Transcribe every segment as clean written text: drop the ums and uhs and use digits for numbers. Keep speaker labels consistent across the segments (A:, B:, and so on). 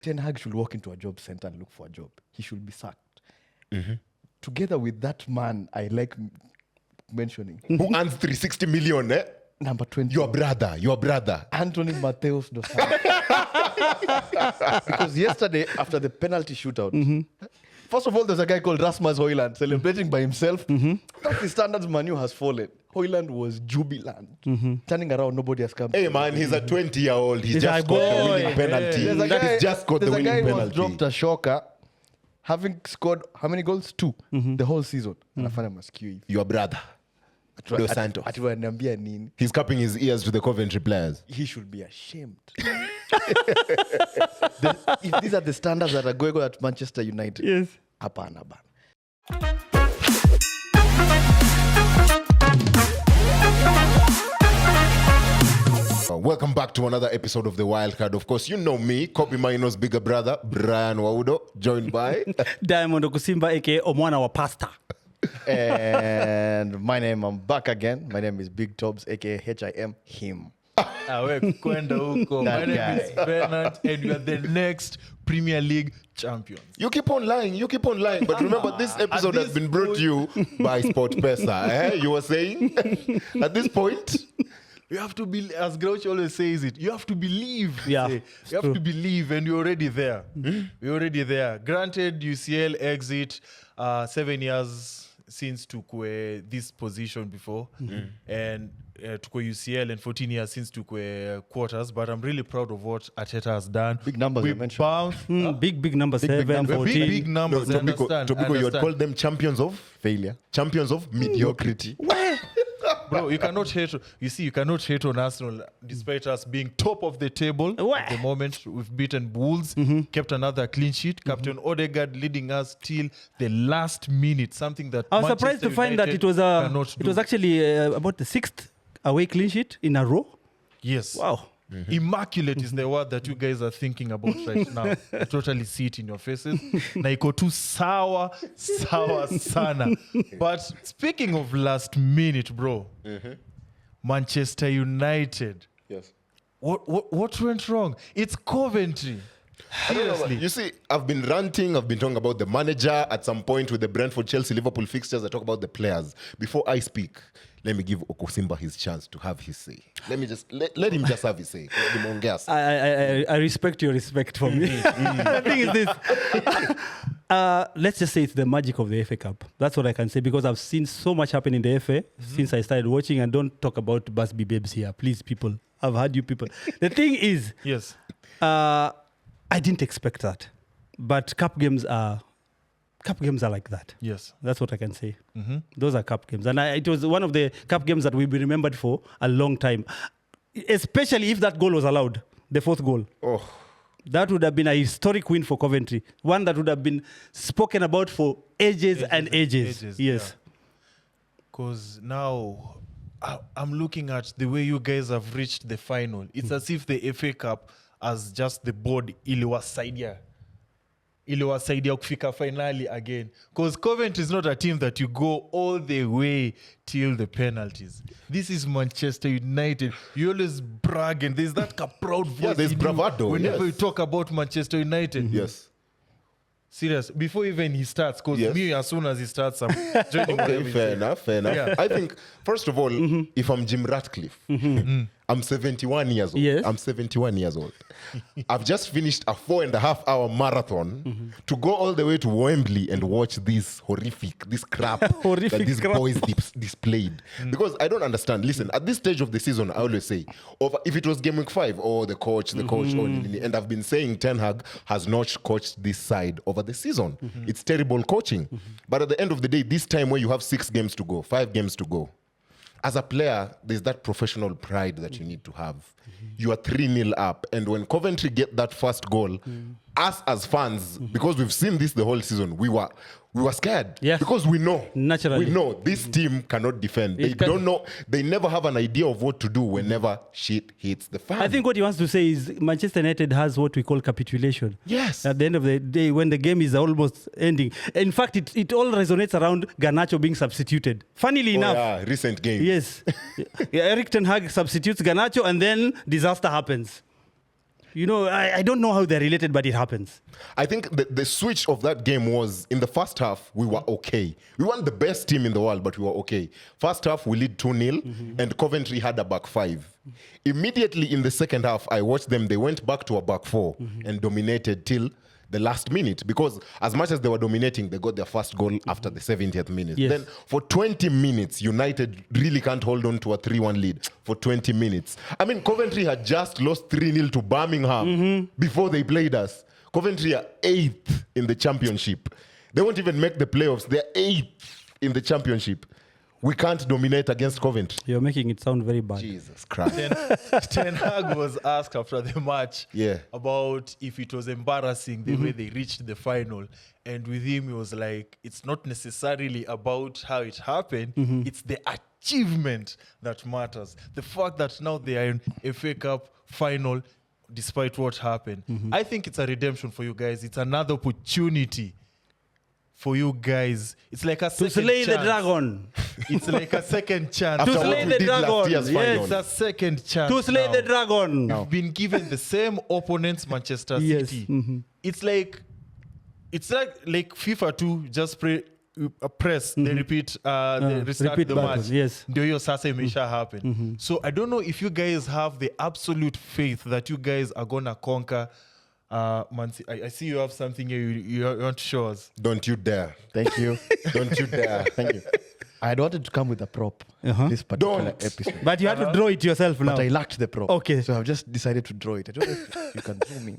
A: Ten Hag should walk into a job center and look for a job. He should be sacked. Together with that man, I like mentioning.
B: Who earns 360 million, eh?
A: Number 20.
B: Your brother.
A: Anthony Mateus dos Santos. Because yesterday, after the penalty shootout, first of all, there's a guy called Rasmus Højlund celebrating by himself. Because the standards Manu has fallen. Højlund was jubilant. Turning around, nobody has come.
B: Hey man, he's a 20-year-old. He's just got the winning penalty.
A: There's a guy,
B: He's just got the winning
A: who
B: penalty.
A: dropped a shocker, having scored how many goals? 2 the whole season. And I find him askew.
B: Your brother. Dos Santos.
A: Atiwaniambia nini?
B: He's cupping his ears to the Coventry players.
A: He should be ashamed. If these are the standards that are going on at Manchester United,
C: Yes.
A: hapana bana.
B: Welcome back to another episode of The Wildcard. Of course, you know me, Kobe Maino's bigger brother, Brian Waudo, joined by...
C: Diamond Okusimba, aka Omwana wa Pasta.
A: And I'm back again. My name is Big Tobs, aka HIM, him.
D: Kwenda huko.
A: That
D: My name
A: guy.
D: is Bernard, and we are the next Premier League champions.
B: You keep on lying. But remember, this episode has been brought to you by SportPesa. You were saying? At this point...
D: You have to be, as Grouch always says it, you have to believe.
C: Yeah,
D: You have to believe, and you're already there. You're already there. Granted, UCL exit 7 years since took this position before, and took UCL, and 14 years since took quarters. But I'm really proud of what Arteta has done.
A: Big numbers
D: We
A: you mentioned.
D: bounced
C: Big number, 7,
A: number.
C: 14.
D: big numbers.
B: No,
D: I understand.
B: Tobiko, you had
D: understand.
B: called them champions of
A: Failure.
B: champions of mediocrity.
D: Bro, you cannot hate. You see, you cannot hate on Arsenal despite us being top of the table at the moment. We've beaten Wolves, kept another clean sheet. Captain Odegaard leading us till the last minute. Something that
C: I was surprised to find that it was actually about the 6th away clean sheet in a row.
D: Yes.
C: Wow.
D: Immaculate is the word that you guys are thinking about right now. I totally see it in your faces. Naiko tu sawa sana. But speaking of last minute, bro, Manchester United.
B: Yes.
D: What went wrong? It's Coventry. Seriously.
B: You see, I've been ranting, I've been talking about the manager at some point with the Brentford, Chelsea, Liverpool fixtures. I talk about the players. Before I speak, let me give Okusimba his chance to have his say. Let me just let him just have his say.
C: I respect your respect for me. The thing is this. Let's just say it's the magic of the FA Cup. That's what I can say, because I've seen so much happen in the FA since I started watching. And don't talk about Busby Babes here, please, people. I've heard you people. The thing is,
D: Yes.
C: I didn't expect that. But cup games are like that.
D: Yes.
C: That's what I can say. Those are cup games. And it was one of the cup games that we'll be remembered for a long time. Especially if that goal was allowed, the 4th goal.
B: Oh.
C: That would have been a historic win for Coventry. One that would have been spoken about for ages and ages. Yes.
D: Because now I'm looking at the way you guys have reached the final. It's as if the FA Cup as just the board iliwasaidia kufika finally again, because Coventry is not a team that you go all the way till the penalties. This is Manchester United. You always brag, and there's that proud voice
B: there's
D: in
B: bravado,
D: you whenever
B: yes.
D: you talk about Manchester United.
B: Yes.
D: Serious. Before even he starts, because
B: Yes.
D: me, as soon as he starts, I'm joining
B: Okay,
D: whatever
B: fair
D: he
B: enough.
D: Yeah.
B: I think, first of all, if I'm Jim Ratcliffe, I'm 71 years old.
C: Yes.
B: I'm 71 years old. I've just finished a 4.5-hour marathon to go all the way to Wembley and watch this crap
C: Horrific
B: that these
C: crap.
B: boys displayed. Because I don't understand. Listen, at this stage of the season, I always say, if it was game week 5, the coach, and I've been saying Ten Hag has not coached this side over the season. It's terrible coaching. But at the end of the day, this time where you have 6 games to go, 5 games to go, as a player, there's that professional pride that you need to have. You are 3-0 up. And when Coventry get that first goal, us as fans, because we've seen this the whole season, we were scared.
C: Yeah.
B: Because we know.
C: Naturally.
B: We know this team cannot defend. They don't know. They never have an idea of what to do whenever shit hits the fan.
C: I think what he wants to say is Manchester United has what we call capitulation.
B: Yes.
C: At the end of the day, when the game is almost ending. In fact, it all resonates around Garnacho being substituted. Funnily enough.
B: Yeah, recent game.
C: Yes. Eric Ten Hag substitutes Garnacho, and then disaster happens. You know, I don't know how they're related, but it happens.
B: I think the switch of that game was in the first half, we were okay. We weren't the best team in the world, but we were okay. First half, we lead 2-0, and Coventry had a back five. Immediately in the second half, I watched them. They went back to a back four and dominated till the last minute, because as much as they were dominating, they got their first goal after the 70th minute.
C: Yes.
B: Then for 20 minutes, United really can't hold on to a 3-1 lead for 20 minutes. I mean, Coventry had just lost 3-0 to Birmingham before they played us. Coventry are 8th in the championship. They won't even make the playoffs. They're 8th in the championship. We can't dominate against Coventry.
C: You're making it sound very bad.
B: Jesus Christ.
D: Ten Hag was asked after the match about if it was embarrassing the way they reached the final. And with him, he was like, it's not necessarily about how it happened. It's the achievement that matters. The fact that now they are in FA Cup final, despite what happened. I think it's a redemption for you guys. It's another opportunity for you guys. It's like a second
C: slay
D: chance.
C: the dragon.
D: It's like a second chance.
B: After
C: To
B: what
C: slay
B: we
C: the
B: did last
C: dragon.
B: year's
C: Yes.
B: final.
D: It's a second chance.
C: To slay
D: now.
C: the dragon.
D: You've been given the same opponents, Manchester
C: Yes.
D: City. It's like FIFA 2, just press, they repeat, they restart
C: repeat
D: the
C: button,
D: match.
C: yes.
D: Ndio hiyo sasa imesha happen. So I don't know if you guys have the absolute faith that you guys are gonna conquer. Man City. I see you have something here you want to show us.
B: Don't you dare.
A: Thank you.
B: Don't you dare.
A: Thank you. I had wanted to come with a prop this particular episode.
C: But you had to draw it yourself now.
A: But I lacked the prop.
C: Okay.
A: So I've just decided to draw it. I don't know if you can draw me.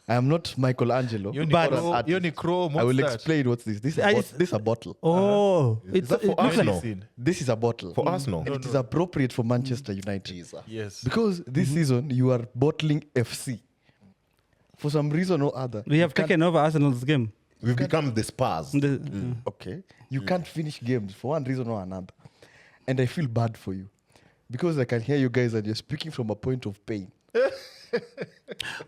A: I am not Michelangelo.
D: Yoni
C: But-
D: Crow,
A: artist.
D: Yoni Crow,
A: I will
D: what's that?
A: explain what's this. This
C: I
A: is,
C: just-
A: this is a bottle.
C: Oh,
B: Is that for
C: it looks like
B: Arsenal?
A: This is a bottle.
B: For Arsenal.
A: And it is appropriate for Manchester United.
D: Yes.
A: Because this season you are bottling FC. For some reason or other.
C: we have taken over Arsenal's game.
B: We've become the Spurs.
A: Okay. You can't finish games for one reason or another. And I feel bad for you. Because I can hear you guys and you're speaking from a point of pain.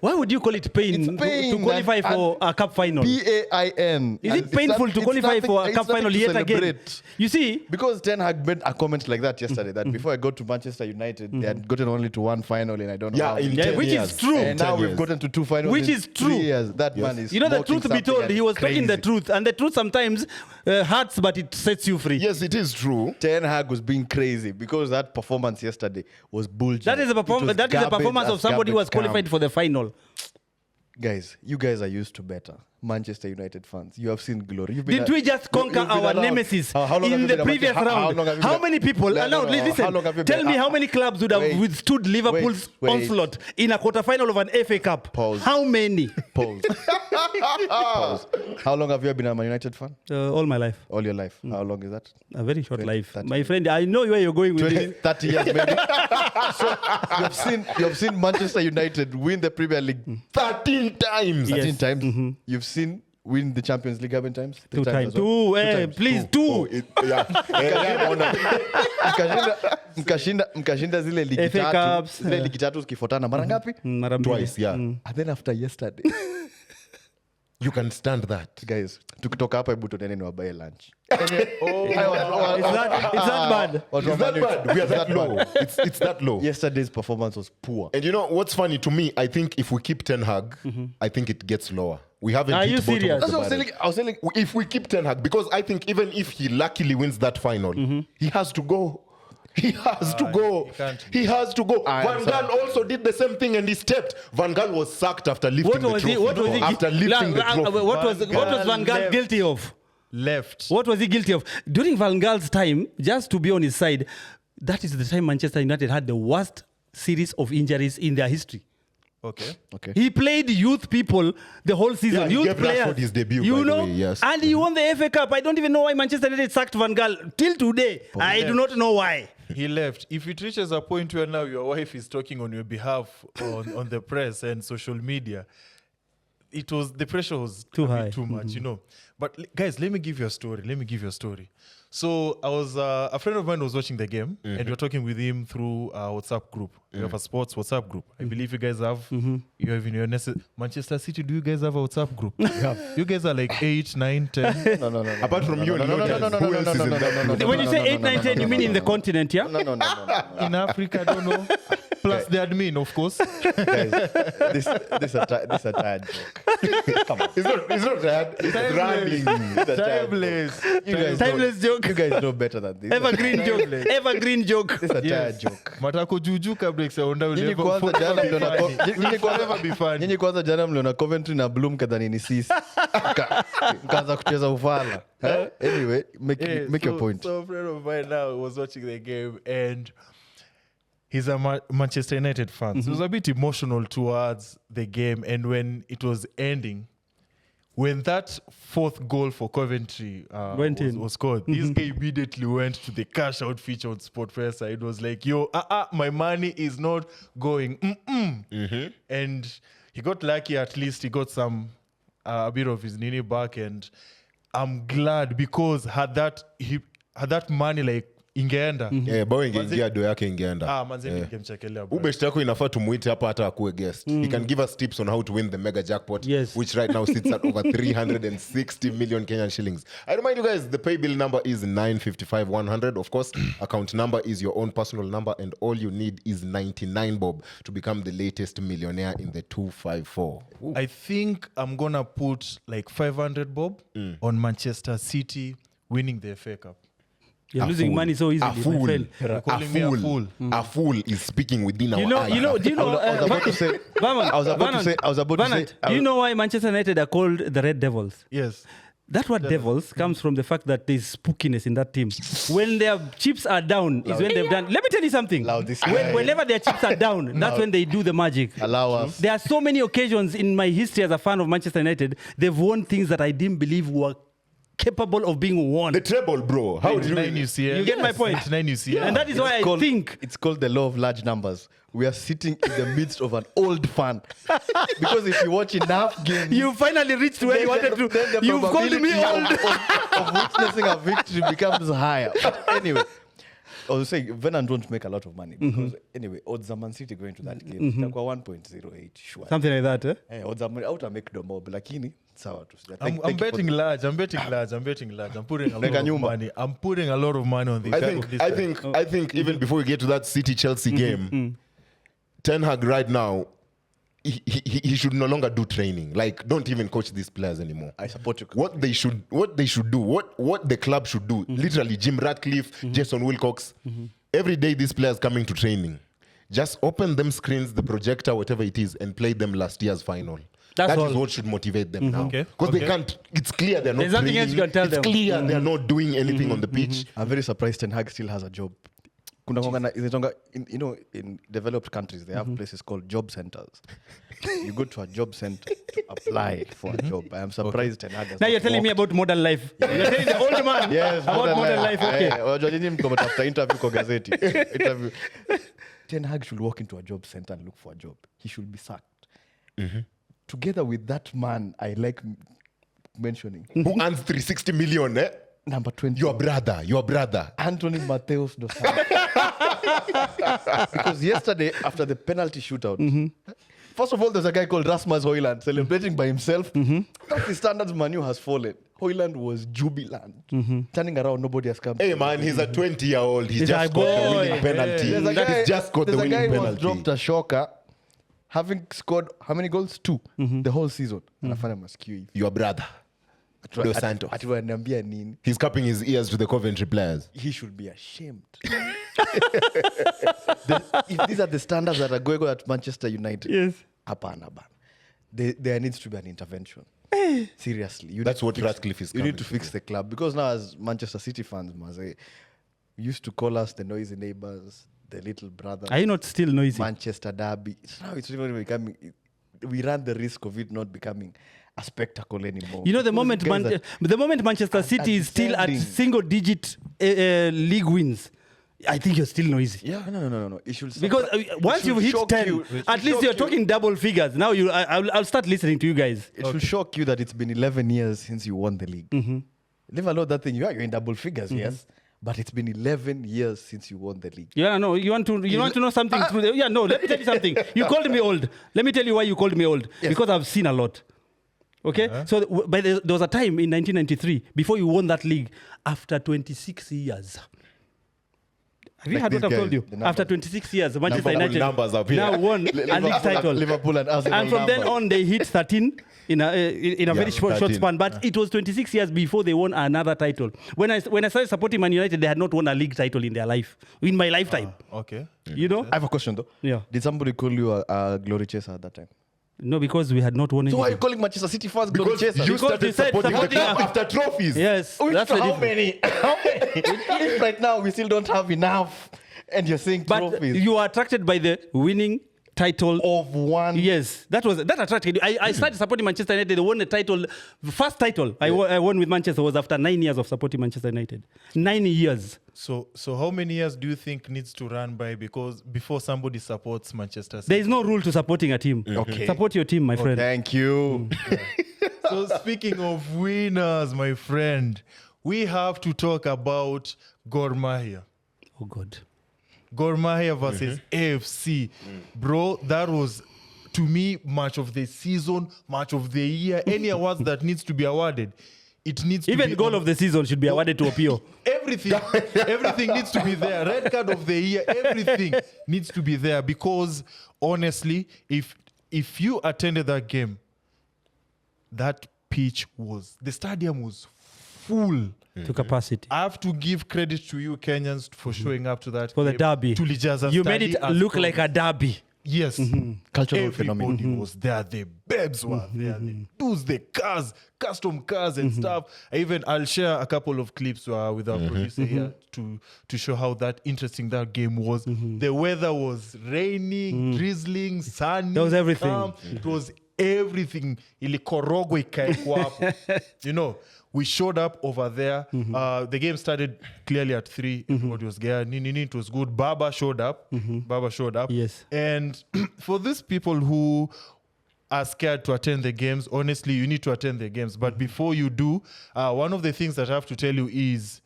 C: Why would you call it pain,
A: It's pain
C: to qualify
A: and-
C: for a cup final?
A: PAIN.
C: Is it painful to qualify for a cup final yet again? You see,
A: Because Ten Hag made a comment like that yesterday, that before I got to Manchester United, they had gotten only to one final and I don't know
B: Yeah,
A: how.
B: in
C: Yeah,
B: 10
C: which is
B: years.
C: true.
A: And now we've gotten to two finals
C: Which
A: in
C: is true.
A: 3 years. That
B: Yes.
A: man is
C: you know, the
A: smoking
C: truth be
A: something
C: told,
A: and
C: he was
A: crazy.
C: talking the truth. And the truth sometimes hurts, but it sets you free.
B: Yes, it is true.
A: Ten Hag was being crazy because that performance yesterday was bullshit.
C: That is a
A: It was
C: that is a
A: garbage
C: performance
A: as
C: of somebody who was
A: garbage
C: qualified
A: can.
C: for the final.
A: Guys, you guys are used to better. Manchester United fans, you have seen glory.
C: Didn't we just conquer
A: you've been
C: our
A: around.
C: nemesis
A: How long have
C: in
A: you
C: the
A: been a
C: previous
A: Manchester-
C: round?
A: long have you
C: How
A: been a-
C: many people?
A: No,
C: No,
A: no, no.
C: listen.
A: How long have you
C: Tell
A: been-
C: me how many clubs would have
A: Wait.
C: withstood Liverpool's
A: Wait.
C: onslaught in a quarterfinal of an FA Cup?
A: Pause.
C: How many?
A: Pause. Pause. How long have you been a Man United fan?
C: All my life.
A: All your life. How long is that?
C: A very short
A: 20,
C: life.
A: 30
C: My friend, I know where you're going with this.
A: 30 years maybe. So you've seen Manchester United win the Premier League
B: 13 times.
A: 13 times. You've seen win the Champions League how many times?
C: Two times.
A: as well. times.
C: Please,
B: Oh,
C: two.
A: Mkashinda zile ligi
C: FA
A: tatu.
C: Cups,
A: Zile ligi tatu zikifuatana mara ngapi?
C: Mara mbili.
B: Twice, yeah.
A: And then after yesterday,
B: You can stand that.
A: guys, tukitoka hapa hebu tuendeni niwabaie lunch.
C: It's that bad.
A: Watu wa
B: It's that
A: Man U,
B: bad. We are
A: it's
B: that low. It's that low.
A: Yesterday's performance was poor.
B: And you know what's funny to me? I think if we keep Ten Hag, I think it gets lower. We haven't
C: Are
B: hit
C: you
B: bottom of
C: serious?
B: the
A: That's what
B: barrel.
A: I was telling.
B: If we keep Ten Hag, because I think even if he luckily wins that final, he has to go. He has to go.
D: can't.
B: He has to go.
A: I
B: Van
A: understand.
B: Gaal also did the same thing and he stepped. Van Gaal was sacked after lifting
C: What was
B: the
C: he?
B: trophy.
C: What was he?
B: After lifting the trophy.
C: What was Van Gaal
D: left.
C: guilty of?
D: Left.
C: What was he guilty of? During Van Gaal's time, just to be on his side, that is the time Manchester United had the worst series of injuries in their history.
D: Okay.
A: Okay.
C: He played youth people the whole season.
B: Yeah, he
C: youth
B: gave
C: players.
B: Rashford his debut,
C: you
B: by the
C: know,
B: way, yes.
C: and he won the FA Cup. I don't even know why Manchester United sacked Van Gaal till today. I do not know why.
D: He left. If it reaches a point where now your wife is talking on your behalf on the press and social media, the pressure was
C: Too
D: a bit
C: high.
D: too much, you know. But guys, let me give you a story. So I was a friend of mine was watching the game, and we were talking with him through our WhatsApp group. We have a sports WhatsApp group. I believe you guys have. You have in your Manchester City. Do you guys have a WhatsApp group? You guys are like 8, 9, 10.
A: No.
B: Apart from you and Lotus, who else is in that group?
C: When you say 8, 9, 10, you mean in the continent, yeah?
A: No.
D: In Africa, I don't know. Plus the admin, of course.
A: Guys, this is a tired joke. Come on.
B: It's not that. It's branding.
A: It's a tired
D: Timeless.
A: joke. You guys
C: Timeless
A: know,
C: joke.
A: You guys know better than this.
C: Evergreen joke. Evergreen joke.
A: This is a tired joke.
D: Matako juju kabla seunda will
A: Nyinyi
D: never
A: kwanza jana mliona
D: never be funny.
A: Nyinyi kwanza jana mliona Coventry na Bloom kadhani ni sisi. Mkaanza kucheza ufala. Anyway, make your point.
D: So a friend of mine now was watching the game and he's a Manchester United fan. So he was a bit emotional towards the game. And when it was ending, when that fourth goal for Coventry was scored, this guy immediately went to the cash out feature on Sportpesa. It was like, yo, my money is not going. And he got lucky, at least he got some a bit of his nini back. And I'm glad because had that money like ingeenda
B: bao ingeingia do yake ingeenda
D: manze ningemchekelea
B: ubeshte yako inafaa tumuite hapa hata akuwe guest. He can give us tips on how to win the mega jackpot,
C: Yes.
B: which right now sits at over 360 million Kenyan shillings. I remind you guys, the pay bill number is 955-100. Of course, account number is your own personal number, and all you need is 99 bob to become the latest millionaire in the 254.
D: I think I'm gonna put like 500 bob on Manchester City winning the FA Cup.
C: You're losing money so easily, my friend.
D: calling me a fool.
B: A fool is speaking within our
C: Do you know?
A: I was about to say. I was about to say.
C: Do you know why Manchester United are called the Red Devils?
D: Yes.
C: That word devils comes from the fact that there's spookiness in that team. When their chips are down is when they've done. Let me tell you something. Whenever their chips are down, that's when they do the magic.
A: Allow us.
C: There are so many occasions in my history as a fan of Manchester United, they've won things that I didn't believe were capable of being won.
B: The treble, bro. How do you
D: UCL.
C: You get my point?
D: 99 UCL.
C: And that is why I think
A: It's called the law of large numbers. We are sitting in the midst of an old fan. Because if you watch enough games,
C: you finally reached where you wanted to.
A: then the
C: You've called me
A: probability
C: old.
A: of witnessing a victory becomes higher. But anyway, I was saying, Venom don't make a lot of money. Because anyway, odds are Man City going to that game. Itakuwa 1.08, sure.
C: Something like that, eh?
A: Odds are out make the mob, lakini sawa tu.
D: I'm betting large. I'm putting a lot of money. I'm putting a lot of money on this.
B: I think even before we get to that City Chelsea game, Ten Hag right now, he should no longer do training. Like, don't even coach these players anymore.
A: I support you.
B: What they should do, what the club should do, literally Jim Ratcliffe, Jason Wilcox, every day these players coming to training, just open them screens, the projector, whatever it is, and play them last year's final. That is what should motivate them now. Because they can't, it's clear they're not
C: There's nothing
B: training.
C: else you can tell
B: it's
C: them.
B: clear they're not doing anything on the pitch.
A: I'm very surprised Ten Hag still has a job. In developed countries, they have places called job centers. You go to a job center to apply for a job. I am surprised Ten Hag has
C: Now
A: not
C: you're telling me
A: walked.
C: about modern life. You're telling the old man
A: Yes,
C: about modern life. Okay.
A: Wajua nyinyi mko mtafuta interview kwa gazeti. Interview. Ten Hag should walk into a job center and look for a job. He should be sacked. Together with that man I like mentioning.
B: Who earns 360 million, eh?
A: Number 20.
B: Your brother.
A: Anthony Mateus dos Santos. Because yesterday, after the penalty shootout, first of all, there's a guy called Rasmus Højlund celebrating by himself. That's the standards Manu has fallen. Højlund was jubilant. Turning around, nobody has come.
B: Hey man, he's a 20-year-old. He's just
C: a
B: got the
C: boy.
B: winning penalty.
A: There's a guy,
B: He's just got the
A: there's a
B: winning
A: guy who has
B: penalty.
A: dropped a shocker, having scored how many goals? 2 the whole season. Anafanya masikio hivi.
B: Your brother, Dos Santos.
A: Ati wananiambia nini?
B: He's cupping his ears to the Coventry players.
A: He should be ashamed. If these are the standards that are going on at Manchester United,
C: Yes.
A: hapana bana. There needs to be an intervention. Seriously.
B: That's what Ratcliffe is
A: You
B: coming
A: need to fix the club. Because now as Manchester City fans, Maze, used to call us the noisy neighbors, the little brothers.
C: Are you not still noisy?
A: Manchester derby. Now it's even becoming... We run the risk of it not becoming a spectacle anymore.
C: You know, the moment
A: Because
C: the moment Manchester City is still at
A: defending.
C: single-digit league wins, I think you're still noisy.
A: Yeah, no. It should
C: Because once you've hit 10, at least you're talking double figures. Now I'll start listening to you guys.
A: It should shock you that it's been 11 years since you won the league. Leave alone that thing. You're in double figures, yes. But it's been 11 years since you won the league.
C: Yeah, no. You want to know something? No. Let me tell you something. You called me old. Let me tell you why you called me old.
A: Yes.
C: Because I've seen a lot. Okay, so there was a time in 1993 before you won that league after 26 years. Have you
A: Like
C: heard what
A: these
C: I've told
A: guys,
C: you?
A: the numbers.
C: After 26 years, Manchester
B: Number
C: United
B: numbers up here.
C: now won a league title.
A: Liverpool and Arsenal.
C: And from then
A: numbers.
C: on, they hit 13 in a very short
B: 13.
C: span. But it was 26 years before they won another title. When I started supporting Man United, they had not won a league title in their life, in my lifetime.
D: Okay.
C: You know?
A: I have a question though.
C: Yeah.
A: Did somebody call you a glory chaser at that time?
C: No, because we had not won
A: So why are you
C: anything.
A: calling Manchester City fans glory
B: Because
A: chasers?
B: you
C: Because
B: started
C: you said
B: supporting the
C: supporting
B: club
C: us.
B: after trophies.
C: Yes,
A: Which,
C: that's the
A: how
C: difference.
A: many? How many? If right now we still don't have enough, and you're saying
C: But
A: trophies
C: you are attracted by the winning title.
A: of one.
C: Yes, that attracted you. I started supporting Manchester United. They won the title. The first title I won with Manchester was after 9 years of supporting Manchester United. 9 years.
D: So how many years do you think needs to run by before somebody supports Manchester City?
C: There is no rule to supporting a team.
A: Okay.
C: Support your team, my friend.
A: Thank you.
D: So speaking of winners, my friend, we have to talk about Gor Mahia.
C: Oh, God.
D: Gor Mahia versus AFC. Bro, that was, to me, match of the season, match of the year. Any awards that needs to be awarded, it needs to
C: Even
D: be
C: goal
D: on-
C: of the season should be awarded to Opio.
D: Everything needs to be there. Red card of the year, everything needs to be there because honestly, if you attended that game, that pitch the stadium was full.
C: To capacity.
D: I have to give credit to you Kenyans for showing up to that
C: For the
D: game.
C: derby.
D: Tulijaza
C: You made
D: study
C: it
D: as
C: look
D: promised.
C: like a derby.
D: Yes.
A: Cultural
D: Everybody
A: phenomenon.
D: was there. The babes were there. The dudes, the cars, custom cars and stuff. I'll share a couple of clips with our producer here to show how interesting that game was. The weather was raining, drizzling, sunny.
C: There was everything.
D: calm. It was everything. Ilikorogwe ikaekwa hapo. You know, we showed up over there. The game started clearly at 3. Everybody was there. It was good. Baba showed up. Baba showed up.
C: Yes.
D: And for these people who are scared to attend the games, honestly, you need to attend the games. But before you do, one of the things that I have to tell you is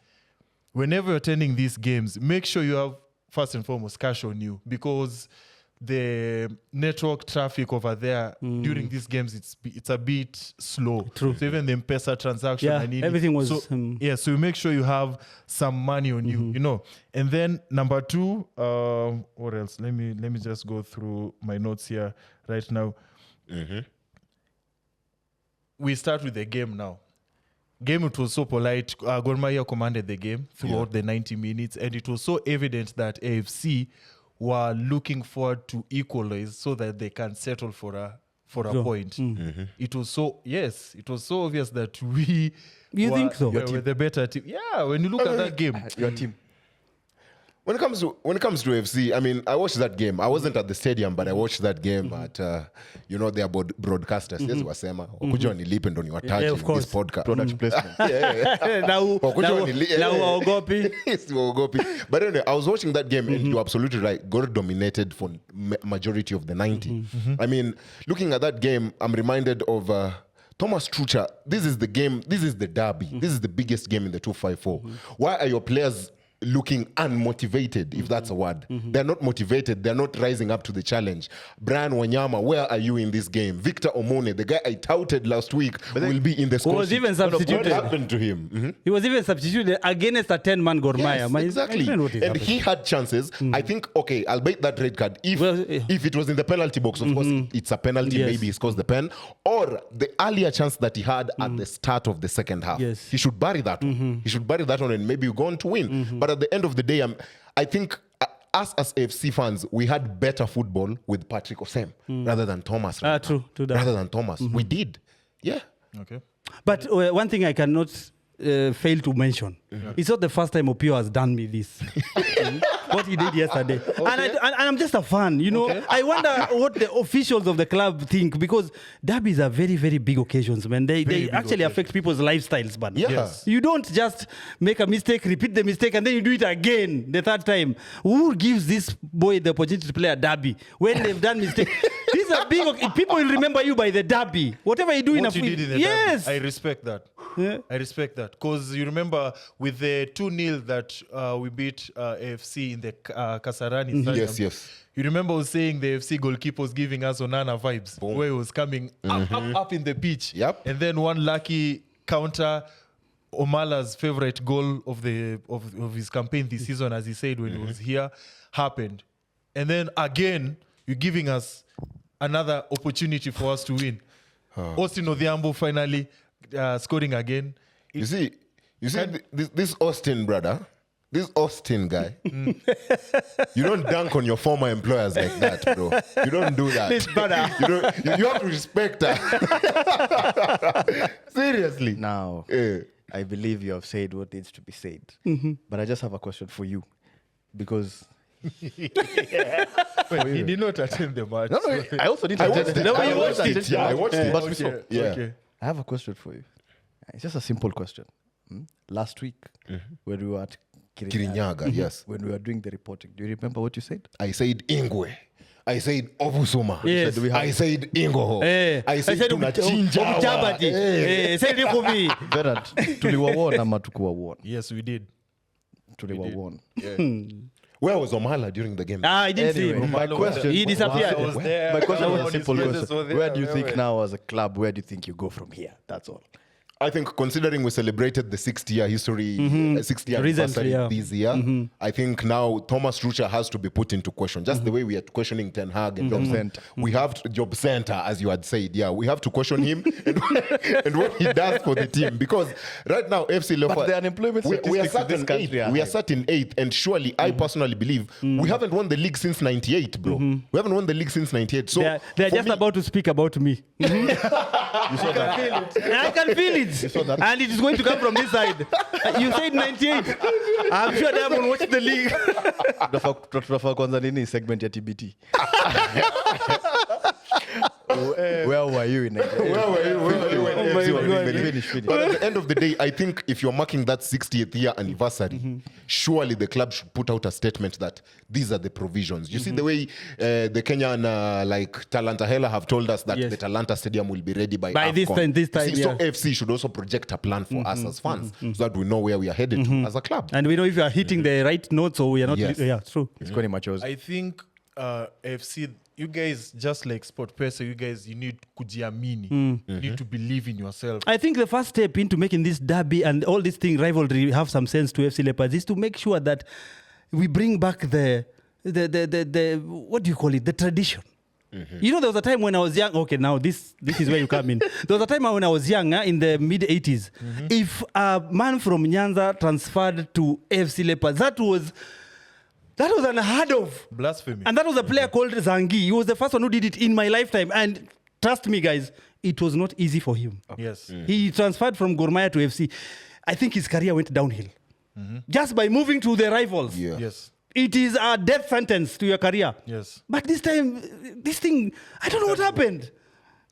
D: whenever you're attending these games, make sure you have, first and foremost, cash on you because the network traffic over there during these games it's a bit slow.
C: True.
D: So even the M-Pesa transaction,
C: Yeah, everything was,
D: so. So you make sure you have some money on you, you know. And then number 2, what else? Let me just go through my notes here right now. We start with the game now. Game, it was so polite. Gor Mahia commanded the game throughout the 90 minutes, and it was so evident that AFC were looking forward to equalize so that they can settle for a point. It was so obvious that we
C: You think so?
D: were the better team. Yeah, when you look at that game,
A: Your team.
B: When it comes to FC, I mean, I watched that game. I wasn't at the stadium, but I watched that game at their broadcasters. Yes, wasema ukuja nilipe ndo niwataje
C: Yeah, of
B: this
C: course.
B: podcast.
A: Product placement.
C: Naogopi.
B: Siwaogopi. But anyway, I was watching that game and you're absolutely right. Gor dominated for majority of the 90. I mean, looking at that game, I'm reminded of Thomas Tuchel. This is the game. This is the derby. This is the biggest game in the 254. Why are your players looking unmotivated, if that's a word? They're not motivated. They're not rising up to the challenge. Brian Wanyama, where are you in this game? Victor Omone, the guy I touted last week, will be in the score
C: was
B: sheet.
C: even
B: What
C: substituted.
B: happened to him?
C: He was even substituted against a 10-man Gor Mahia.
B: Yes,
C: My
B: exactly.
C: friend, what is
B: And
C: happening?
B: he had chances. I think, okay, I'll bait that red card. If it was in the penalty box, of course, it's a penalty.
C: Yes.
B: Maybe he scores the pen. Or the earlier chance that he had at the start of the second half.
C: Yes.
B: He should bury that one. He should bury that one and maybe you go on to win. But at the end of the day, I think us as AFC fans, we had better football with Patrick Osem rather than Thomas. right now.
C: True that.
B: Rather than Thomas. We did. Yeah.
D: okay.
C: But one thing I cannot fail to mention, it's not the first time Opio has done me this. What he did yesterday. And I'm just a fan, you know. I wonder what the officials of the club think because derbies are very, very big occasions, man. They
D: big
C: actually affect people's lifestyles, man.
B: Yeah.
D: Yes.
C: You don't just make a mistake, repeat the mistake, and then you do it again the third time. Who gives this boy the opportunity to play a derby when they've done mistake? These are big. People will remember you by the derby. Whatever you do
D: What you did in the
C: yes.
D: derby, I respect that.
C: Yeah.
D: I respect that because you remember with the 2-0 that we beat AFC in the Kasarani Stadium.
B: Yes.
D: You remember I was saying the AFC goalkeeper was giving us Onana vibes where he was coming up in the pitch.
B: Yep.
D: And then one lucky counter, Omala's favorite goal of his campaign this season, as he said when he was here, happened. And then again, you're giving us another opportunity for us to win. Austin Odhiambo finally scoring again.
B: You see, this Austin brother, this Austin guy, you don't dunk on your former employers like that, bro. You don't do that.
C: This brother.
B: You have to respect her. Seriously.
A: Now,
B: Yeah.
A: I believe you have said what needs to be said. But I just have a question for you. Because...
D: He did not attend the match.
A: No, I also didn't
B: I
A: attend
B: watched it.
A: No,
B: I
A: you
B: watched it.
A: attended
B: Yeah, I
A: the match.
B: watched it.
A: But
D: Okay,
A: before,
B: Yeah.
D: okay.
A: I have a question for you. It's just a simple question. Last week, when we were at
B: Kirinyaga, yes.
A: when we were doing the reporting, do you remember what you said?
B: I said Ingwe. I said Obusuma.
C: Yes.
B: I said Ingoho.
C: I
B: said tunachinja hawa.
C: Chabati. Said Nikubi.
A: Berat, tuliwawon ama tukuwawon?
D: Yes, we did.
A: Tuliwawon.
B: Where was Omala during the game?
C: I didn't see
A: Anyway,
C: him.
A: my question...
C: He disappeared.
D: I was there.
A: My question was a
D: His
A: simple
D: presence
A: question.
D: was there.
A: Where do you think now as a club, where do you think you go from here? That's all.
B: I think considering we celebrated the 60-year history, 60-year
C: Recently,
B: anniversary
C: yeah.
B: this year, I think now Thomas Tuchel has to be put into question. Just the way we are questioning Ten Hag and Job Center. We have to, Job Center, as you had said, yeah, we have to question him and what he does for the team. Because right now, FC Leopards...
A: But the unemployment
B: we are
A: statistics in this
B: certain
A: country
B: eighth.
A: are
B: We are
A: high.
B: certain eighth. And surely, I personally believe, we haven't won the league since 98, bro. We haven't won the league since 98. So
C: They're
B: for
C: just
B: me-
C: about to speak about me.
A: You saw that?
C: I can feel it.
A: saw that?
C: And it is going to come from this side. You said 98. I'm sure Diamond watched the league.
A: Tunafaa kwanza nini segment ya TBT? Where were you in Nigeria?
B: Where were you? Where were you when
C: Oh my
B: FC were
C: God.
B: winning the league?
A: Finish.
B: But at the end of the day, I think if you're marking that 60th year anniversary, surely the club should put out a statement that these are the provisions. You see the way the Kenyan, like Talanta Hela, have told us that
C: Yes.
B: the Talanta Stadium will be ready by
C: By this
B: AFCON.
C: time,
B: See, So
C: yeah.
B: FC should also project a plan for us as fans so that we know where we are headed to as a club.
C: And we know if you are hitting the right notes or we are not.
B: Yes.
C: Yeah, true.
A: It's Kwani Machozi.
D: I think AFC, you guys, just like SportPesa, you need kujiamini. You need to believe in yourself.
C: I think the first step into making this derby and all this thing rivalry have some sense to FC Leopards is to make sure that we bring back the what do you call it? The tradition. You know, there was a time when I was young. Okay, now this is where you come in. There was a time when I was young, in the mid 80s. If a man from Nyanza transferred to AFC Leopards, that was unheard of.
D: Blasphemy.
C: And that was a player called Zangi. He was the first one who did it in my lifetime. And trust me, guys, it was not easy for him.
D: Yes.
C: He transferred from Gor Mahia to FC. I think his career went downhill. Just by moving to the rivals.
B: Yeah.
D: Yes.
C: It is a death sentence to your career.
D: Yes.
C: But this time, this thing, I don't know what happened.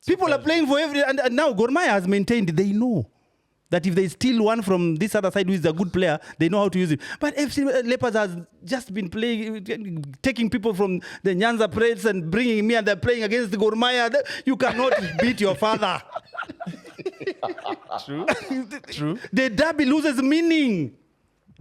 C: People are playing for every... And now Gor Mahia has maintained, they know that if they steal one from this other side who is a good player, they know how to use it. But FC Leopards has just been playing, taking people from the Nyanza Preds and bringing me, and they're playing against the Gor Mahia. You cannot beat your father.
D: True. True.
C: The derby loses meaning.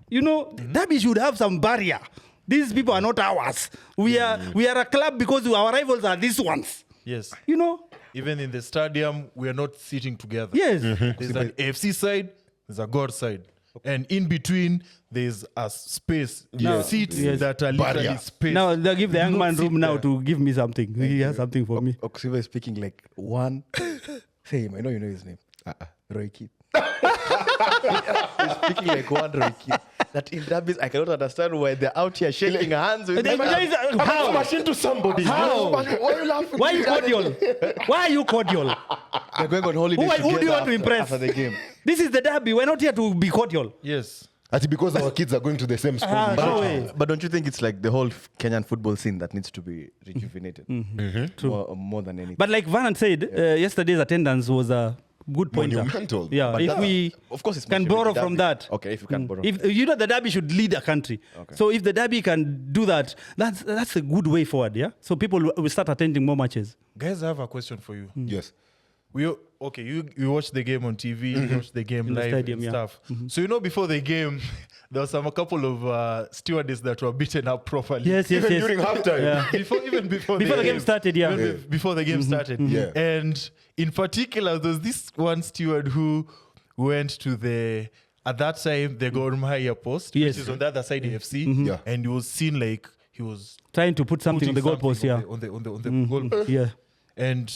C: You know, derby should have some barrier. These people are not ours. We are a club because our rivals are these ones.
D: Yes.
C: You know?
D: Even in the stadium, we are not sitting together.
C: Yes.
D: There's an AFC side, there's a God side. And in between, there's a space.
B: Yes.
D: Seats
C: Yes.
D: that are literally
B: Barrier.
D: space.
C: Now they'll give the
D: Do
C: young
D: not
C: man
D: sit
C: room now
D: there.
C: to give me something. He has something for me.
A: Okusimba is speaking like one. Say him. I know you know his name. Roy Keith. He's speaking like one Roy Keith. That in derbies, I cannot understand why they're out here shaking hands with
C: How?
B: Machine to somebody.
C: How?
A: Why are you laughing?
C: Why are you cordial? Why are you cordial?
A: They're going on holiday
C: Who do you want to impress?
A: after the game.
C: This is the derby. We're not here to be cordial.
D: Yes.
B: That's because our kids are going to the same school.
C: No way.
A: But don't you think it's like the whole Kenyan football scene that needs to be rejuvenated? More than anything.
C: But like Van said, yesterday's attendance was a good pointer.
B: Monumental.
C: Yeah,
A: But
C: if
A: that-
C: we
A: of course it's
C: can
A: much to be
C: borrow
A: the
C: from
A: derby.
C: that.
A: Okay, if you can borrow.
C: If you know the derby should lead a country.
A: Okay.
C: So if the derby can do that, that's a good way forward, yeah? So people will start attending more matches.
D: Guys, I have a question for you.
B: Yes.
D: You watch the game on TV, you watch the game
C: In the
D: live
C: stadium,
D: and
C: yeah.
D: stuff. So you know before the game, there was a couple of stewardess that were beaten up properly.
C: Yes.
B: Even during halftime.
C: Yeah.
D: Before the game
C: started, yeah.
D: Even before the game started.
B: Yeah.
D: And in particular, there was this one steward who went to the at that time, the Gor Mahia post,
C: Yes.
D: which is on the other side, AFC,
B: Yeah.
D: and he was seen like he was
C: Trying to put something on the
D: putting
C: goalpost, yeah.
D: something on the goalpost.
C: Yeah.
D: And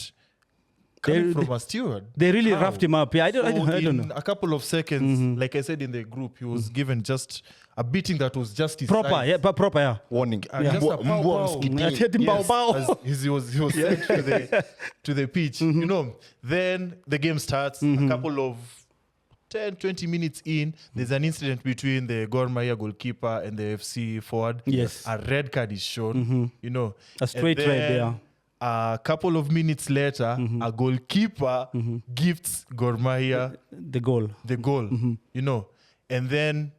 D: coming
C: They-
D: from a steward,
C: They really
D: how?
C: roughed him up. Yeah, I don't
D: So
C: know.
D: in a couple of seconds, like I said in the group, he was given just a beating that was just his
C: Proper,
D: size.
C: yeah, proper, yeah.
A: Warning.
D: Just a pow, pow.
C: I hit him bow bow.
D: As he was sent to the pitch. You know, then the game starts. A couple of 10, 20 minutes in, there's an incident between the Gor Mahia goalkeeper and the FC forward.
C: Yes.
D: A red card is shown, you know.
C: A straight
D: And
C: red,
D: then
C: yeah.
D: A couple of minutes later, a goalkeeper gifts Gor Mahia
C: The goal.
D: the goal, you know. And then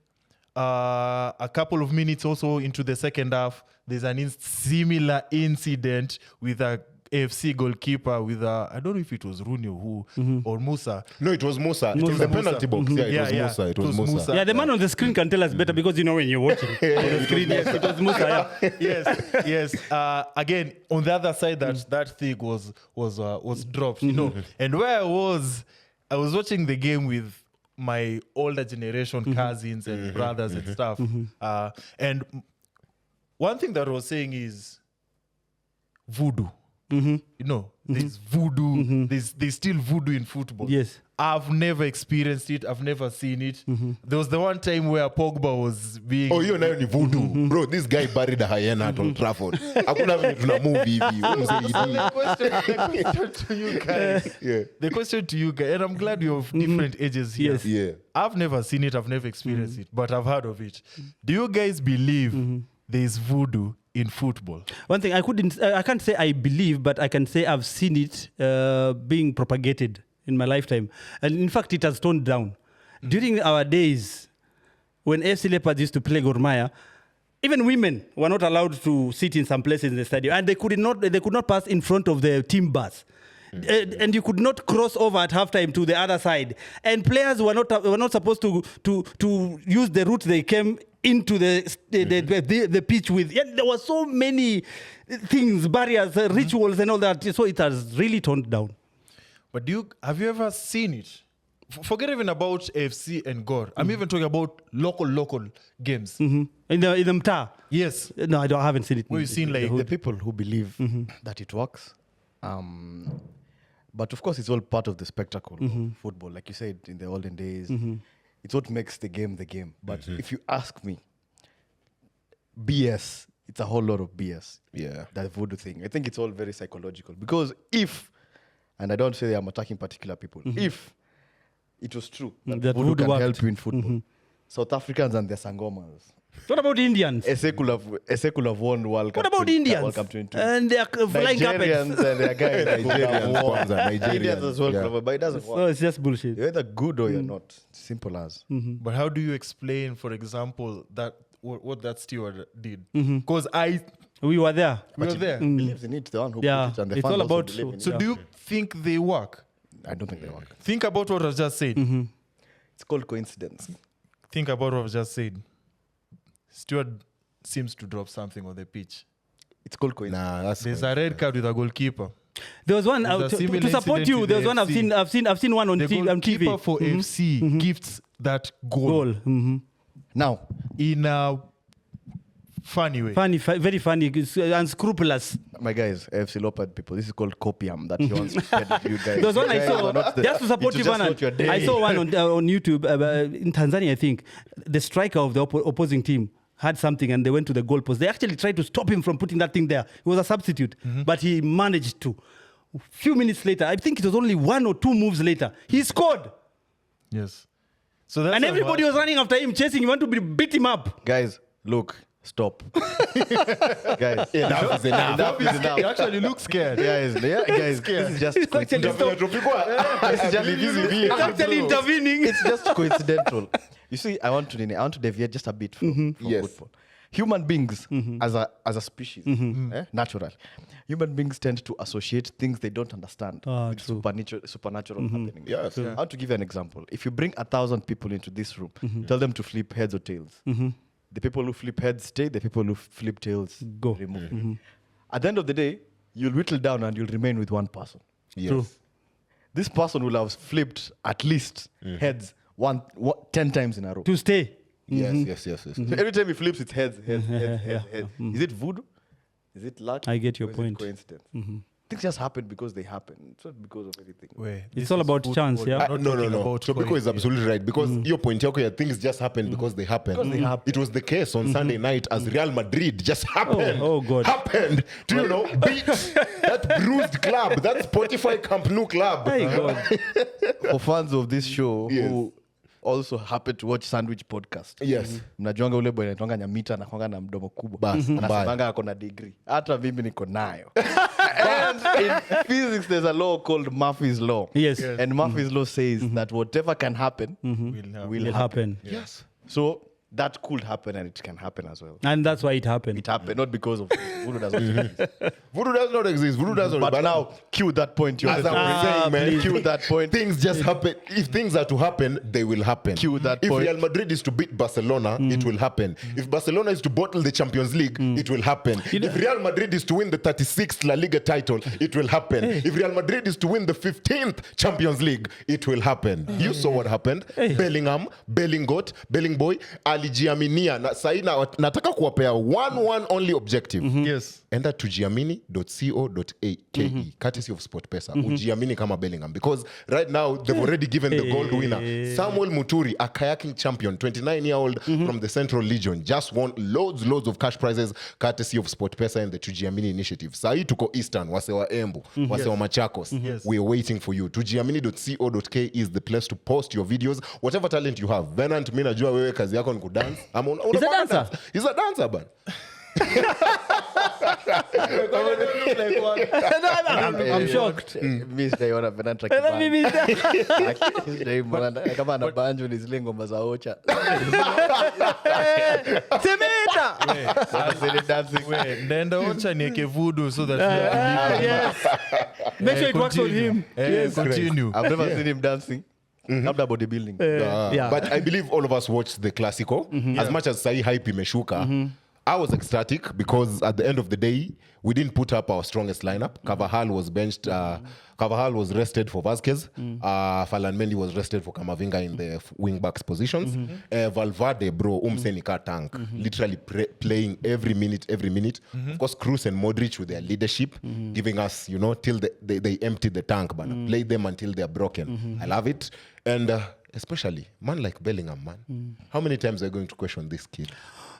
D: a couple of minutes also into the second half, there's an similar incident with a AFC goalkeeper with I don't know if it was Rooney or who or Musa.
B: No, it was Musa. It was
C: Musa.
B: the penalty box. Yeah, it was Musa. It was Musa.
C: Yeah, the man on the screen can tell us better because you know when you're watching. On the screen, yes, it was Musa, yeah.
D: yes. Again, on the other side, that thing was dropped, you know. And where I was watching the game with my older generation cousins and brothers and stuff. And one thing that I was saying is voodoo. You know, there's voodoo. There's still voodoo in football.
C: Yes.
D: I've never experienced it. I've never seen it. There was the one time where Pogba was being.
B: Oh, hiyo nayo ni voodoo. Bro, this guy buried a hyena at Old Trafford. Hakuna vile tuna move hivi. Huyu msaidii.
D: question to you guys.
B: Yeah.
D: The question to you guys, and I'm glad you're of different ages here.
C: Yes.
B: Yeah.
D: I've never seen it. I've never experienced it, but I've heard of it. Do you guys believe there's voodoo in football?
C: One thing I can't say I believe, but I can say I've seen it being propagated in my lifetime. And in fact, it has toned down. During our days, when AFC Leopards used to play Gor Mahia, even women were not allowed to sit in some places in the stadium, and they could not pass in front of the team bus. And you could not cross over at halftime to the other side. And players were not supposed to use the route they came into the pitch with. Yeah, there were so many things, barriers, rituals, and all that. So it has really toned down.
D: But have you ever seen it? Forget even about AFC and Gor. I'm even talking about local games.
C: In the mtaa.
D: Yes.
C: No, I haven't seen it.
D: Where you've seen like
A: The people who believe that it works. But of course, it's all part of the spectacle of football. Like you said, in the olden days, it's what makes the game. But if you ask me, BS, it's a whole lot of BS.
B: Yeah.
A: That voodoo thing. I think it's all very psychological. Because if, and I don't say I'm attacking particular people, if it was true that voodoo can
C: worked.
A: help you in football, South Africans and their sangomas,
C: What about Indians?
A: Ese could have won World Cup.
C: What about Indians?
A: World Cup 22.
C: And their flying
A: Nigerians
C: carpets.
A: and their guys.
B: Nigerians kwanza, Nigerians.
A: Indians as well,
B: Yeah.
A: but it doesn't
C: So
A: work.
C: it's just bullshit.
A: You're either good or you're not. Simple as.
D: But how do you explain, for example, that what that steward did? Because
C: We were there.
D: we were there.
A: Believes in it, the one who
C: Yeah,
A: put it, and the
C: it's
A: fans
C: all
A: also
C: about-
A: believe in it.
D: So do you think they work?
A: I don't think they work.
D: Think about what I just said.
A: It's called coincidence.
D: Think about what I just said. Steward seems to drop something on the pitch.
A: It's called coincidence.
B: Nah, that's
D: There's a red card with a goalkeeper.
C: There was one
D: There's a
C: to
D: similar
C: support
D: incident
C: you.
D: with
C: There was
D: the
C: one I've seen one on
D: The
C: TV.
D: goalkeeper for FC gifts that goal,
C: Goal.
A: Now,
D: in a funny way.
C: Funny, very funny, unscrupulous.
A: my guys, AFC Leopard people, this is called copium that he wants to spread to you guys.
C: There was one I
A: You guys
C: saw
A: are not the-
C: just to support
A: it's
C: you,
A: just not your day.
C: I saw one on YouTube in Tanzania. I think the striker of the opposing team had something, and they went to the goalpost. They actually tried to stop him from putting that thing there. He was a substitute, but he managed to. A few minutes later, I think it was only 1 or 2 moves later, he scored,
D: Yes. So that's
C: and everybody was running after him, chasing him, want to beat him up.
A: Guys, look, stop. Guys,
B: enough is enough.
A: enough is enough.
D: He actually looks scared.
A: Guys, this is just
C: It's actually It's actually intervening.
A: it's just coincidental. You see, I want to deviate just a bit from
B: Yes.
A: football. Human beings, as a species, natural, human beings tend to associate things they don't understand with
C: True.
A: supernatural happening.
B: Yes.
A: I want to give you an example. If you bring 1,000 people into this room, tell them to flip heads or tails. The people who flip heads stay, the people who flip tails
C: Go.
A: remove. At the end of the day, you'll whittle down and you'll remain with one person.
B: Yes.
C: True.
A: This person will have flipped at least heads 10 times in a row.
C: To stay.
B: Yes.
A: So every time he flips, it's heads. Is it voodoo? Is it luck?
C: I get your
A: Or is it
C: point.
A: coincidence? Things just happen because they happen. It's not because of anything.
C: It's all about chance, yeah?
B: No. Tobiko is absolutely right because your point, okay, things just happen because they happen. It was the case on Sunday night as Real Madrid just happened.
C: Oh, God.
B: Happened to beat that bruised club, that Spotify Camp Nou club.
C: Hey, God.
A: For fans of this show who also happen to watch Sandwich Podcast.
B: Yes.
A: Mnajuanga ule boy anaitwanga Nyamita anakuanga na mdomo kubwa.
B: Bas,
A: Anasemanga ako na degree. Hata mimi niko nayo. And in physics there's a law called Murphy's Law.
C: Yes.
A: And Murphy's Law says that whatever can happen will happen.
C: Yes.
A: So that could happen and it can happen as well.
C: And that's why it happened.
A: It happened not because of Voodoo doesn't exist.
B: Voodoo does not exist. Voodoo doesn't.
A: But now cue that point.
B: As I was saying, man,
C: please.
B: cue that point. Things just happen. If things are to happen, they will happen.
A: Cue that
B: if
A: point.
B: Real Madrid is to beat Barcelona, it will happen. If Barcelona is to bottle the Champions League, it will happen. If Real Madrid is to win the 36th La Liga title, it will happen. If Real Madrid is to win the 15th Champions League, it will happen. You saw what happened. Bellingham, Bellingot, Bellingboy, alijiaminia. Saina nataka kuwapea one only objective.
D: Yes.
B: Enter to giamini.co.ke, courtesy of SportPesa. Ujiamini kama Bellingham. Because right now, they've already given the gold winner. Samuel Muturi, a kayaking champion, 29-year-old from the Central Legion, just won loads of cash prizes, courtesy of SportPesa and the Tujiamini initiative. Sahi tuko Eastern, wase wa Embu, wase wa Machakos. We're waiting for you. Tujiamini.co.ke is the place to post your videos. Whatever talent you have. Venant, mi najua wewe kazi yako ni kudance.
C: He's a dancer.
B: He's a dancer, man.
C: I'm shocked.
A: Mi sijaiona Venant kama ana banjo ni zile ngoma za Ocha.
C: Semeta!
D: Nenda Ocha nieke Voodoo so that
C: Yes. Make sure it works on him.
D: Yes. Continue.
A: I've never seen him dancing. After bodybuilding.
C: Yeah.
B: But I believe all of us watched the Clasico. As much as Sahi hype imeshuka, I was ecstatic because at the end of the day, we didn't put up our strongest lineup. Carvajal was benched. Carvajal was rested for Vasquez. Falan Mendy was rested for Camavinga in the wing backs positions. Valverde, bro, Senika tank, literally playing every minute. Of course, Kroos and Modric with their leadership, giving us, till they emptied the tank, but play them until they're broken. I love it. And especially, man like Bellingham, man. How many times are you going to question this kid?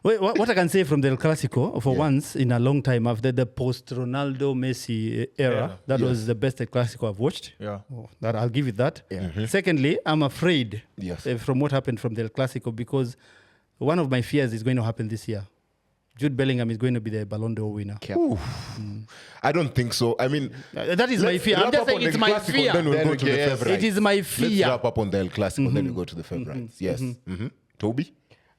C: Wait, what I can say from the El Clasico, for once in a long time, after the post-Ronaldo Messi era, that was the best El Clasico I've watched.
D: Yeah.
C: That I'll give it that. Secondly, I'm afraid from what happened from the El Clasico because one of my fears is going to happen this year. Jude Bellingham is going to be the Ballon d'Or winner.
B: I don't think so. I mean,
C: that is my fear. I'm just saying it's my fear.
B: Then we'll go to the favorites.
C: It is my
B: Let's
C: fear.
B: wrap up on the El Clasico, then we go to the favorites. Yes. Toby?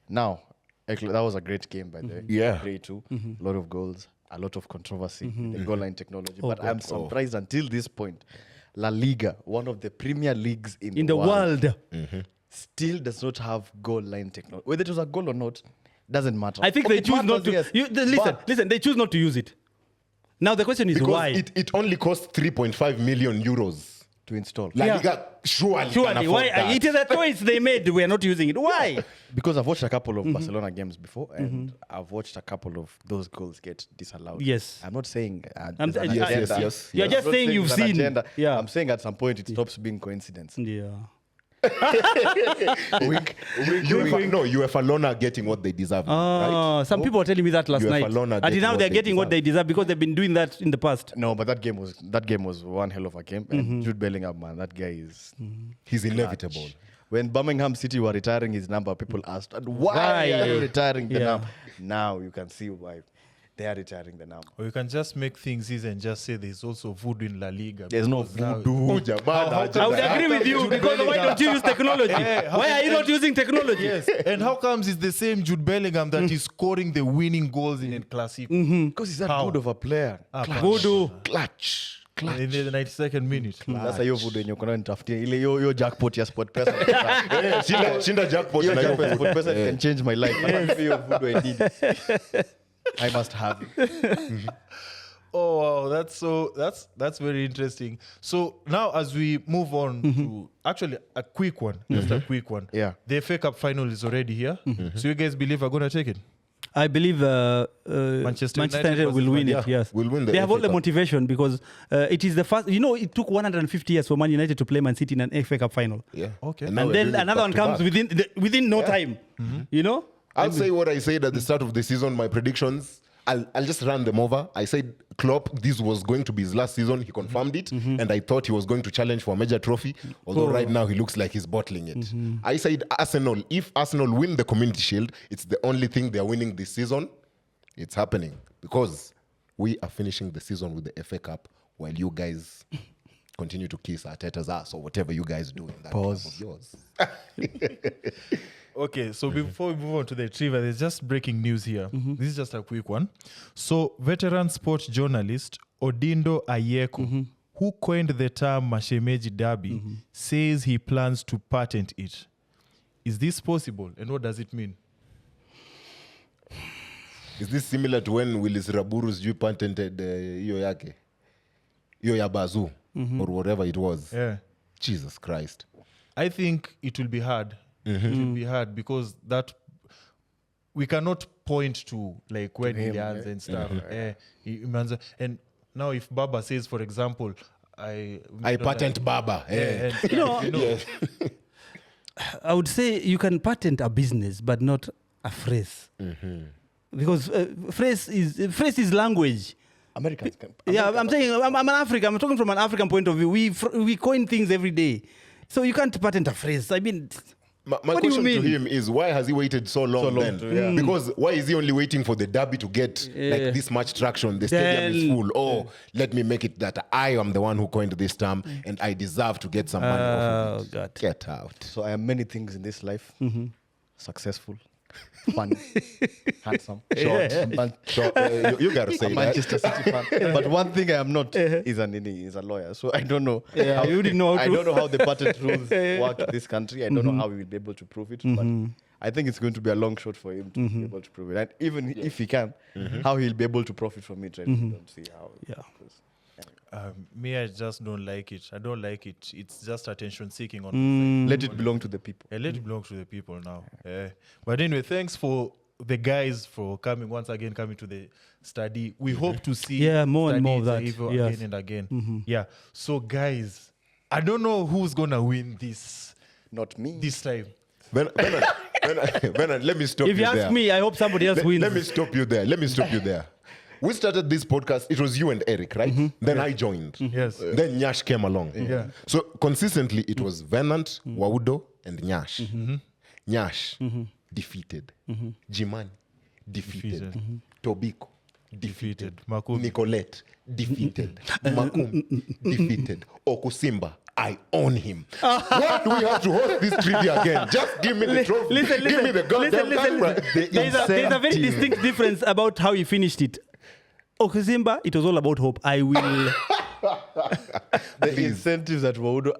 A: Now, that was a great game, by the way.
B: Yeah.
A: 3-2. A lot of goals, a lot of controversy, the goal line technology. But I'm surprised until this point, La Liga, one of the premier leagues in the world, still does not have goal line technology. Whether it was a goal or not, doesn't matter.
C: I think they choose not to. Listen, they choose not to use it. Now the question is
B: Because
C: why?
B: it only costs 3.5 million euros
A: to install.
B: La Liga surely can afford
C: why?
B: that.
C: It is a choice they made. We are not using it. Why?
A: Because I've watched a couple of Barcelona games before, and I've watched a couple of those goals get disallowed.
C: Yes.
A: I'm not saying
C: I'm-
A: there's an
C: yes,
A: agenda.
B: yes.
C: You're
A: I'm
C: just
A: not
C: saying you've
A: there's an
C: seen.
A: agenda.
C: Yeah.
A: I'm saying at some point it stops being coincidence.
C: Yeah.
B: UEFA Lona getting what they deserve. Right?
C: Some people were telling me that last
B: UEFA
C: night.
B: Lona
C: And
B: getting
C: now
B: what
C: they're
B: they
C: getting what
B: deserve.
C: they deserve because they've been doing that in the past.
A: No, but that game was one hell of a game. And Jude Bellingham, man, that guy is.
B: He's inevitable.
A: When Birmingham City were retiring his number, people asked, why
C: Why?
A: are you retiring the
C: Yeah.
A: number? Now you can see why they are retiring the number.
D: Or you can just make things easy and just say there's also voodoo in La Liga.
A: There's no
D: because now-
A: voodoo.
C: I would agree with you because why don't you use technology? Why are you not using technology?
D: Yes, and how comes it's the same Jude Bellingham that is scoring the winning goals in El Clasico?
A: Because he's that
D: How?
A: good of a player.
C: Voodoo.
B: Clutch.
D: In the 92nd minute.
A: Sasa hiyo voodoo yenye uko nayo nitafutia ile hiyo jackpot ya SportPesa.
B: Shinda jackpot
A: Hiyo
B: na hiyo
A: jackpot ya
B: food.
A: SportPesa can change my life. Hiyo voodoo I need. I must have it.
D: Oh wow, that's very interesting. So now as we move on to actually a quick one, just a quick one.
A: Yeah.
D: The FA Cup final is already here. So you guys believe we're gonna take it?
C: I believe
D: Manchester
C: Manchester
D: United
C: United will
D: versus
C: win
B: Man-
C: it. Yes,
B: will win the
C: They have
B: FA
C: all the
B: Cup.
C: motivation because it is the first. You know, it took 150 years for Man United to play Man City in an FA Cup final,
B: Yeah.
D: Okay.
B: now
C: and
B: we're
C: then
B: doing it
C: another one
B: back to
C: comes
B: back.
C: within no time. You know,
B: I'll say what I said at the start of the season, my predictions. I'll just run them over. I said Klopp, this was going to be his last season. He confirmed it. And I thought he was going to challenge for a major trophy. Although right now he looks like he's bottling it. I said Arsenal, if Arsenal win the Community Shield, it's the only thing they're winning this season. It's happening. Because we are finishing the season with the FA Cup while you guys continue to kiss Arteta's ass or whatever you guys do in that club of yours.
D: Okay, so before we move on to the trivia, there's just breaking news here. This is just a quick one. So, veteran sports journalist Odindo Ayeko, who coined the term Mashemeji Derby, says he plans to patent it. Is this possible, and what does it mean?
B: Is this similar to when Willis Raburu's you patented hiyo yake? Hiyo ya Bazoo or whatever it was.
D: Yeah.
B: Jesus Christ.
D: I think it will be hard. It will be hard because that we cannot point to like when he lands and stuff. And now if Baba says, for example, I
B: patent Baba.
D: and
C: You know,
D: stuff,
C: I would say you can patent a business, but not a phrase, because phrase is language.
A: Americans can.
C: Yeah, I'm saying I'm an African. I'm talking from an African point of view. We coin things every day, so you can't patent a phrase. I mean,
B: My
C: what do you
B: question to
C: mean?
B: him is why has he waited so long, then? Because why is he only waiting for the derby to get like this much traction? The stadium is
C: Then-
B: full. Oh, let me make it that I am the one who coined this term and I deserve to get some money off of it.
C: God.
B: Get out.
A: So I am many things in this life. Successful, funny, handsome, short,
B: So, you gotta say
A: a
B: that.
A: Manchester City fan. But one thing I am not is a lawyer. So I don't know.
C: Yeah, you didn't know how
A: I
C: to-
A: don't know how the patent rules work in this country. I don't know how we will be able to prove it. But I think it's going to be a long shot for him to be able to prove it. And even if he can, how he'll be able to profit from it, right? I don't see how.
C: Yeah.
D: me, I just don't like it. I don't like it. It's just attention seeking on.
A: Let it belong to the people.
D: Yeah, let it belong to the people now. Yeah. But anyway, thanks for the guys for coming to the study. We hope to see
C: more and more of
D: Study
C: that.
D: Evil
C: Yes.
D: again and again. Yeah. So guys, I don't know who's gonna win this
A: Not me.
D: this time.
B: Bernard, let me stop
C: If you
B: there.
C: ask me, I hope somebody else wins.
B: Let me stop you there. We started this podcast. It was you and Eric, right? Then I joined.
D: Yes.
B: Then Nyash came along.
D: Yeah.
B: So consistently, it was Venant, Waudo, and Nyash. Nyash defeated. Jimani defeated. Tobiko defeated.
D: Makumi.
B: Nicolette defeated. Makum defeated. Okusimba. I own him. Why do we have to host this trivia again? Just give me the trophy. Give me the goddamn camera.
C: There's a very distinct difference about how he finished it. Okusimba, it was all about hope. I will.
A: The incentives that Waudo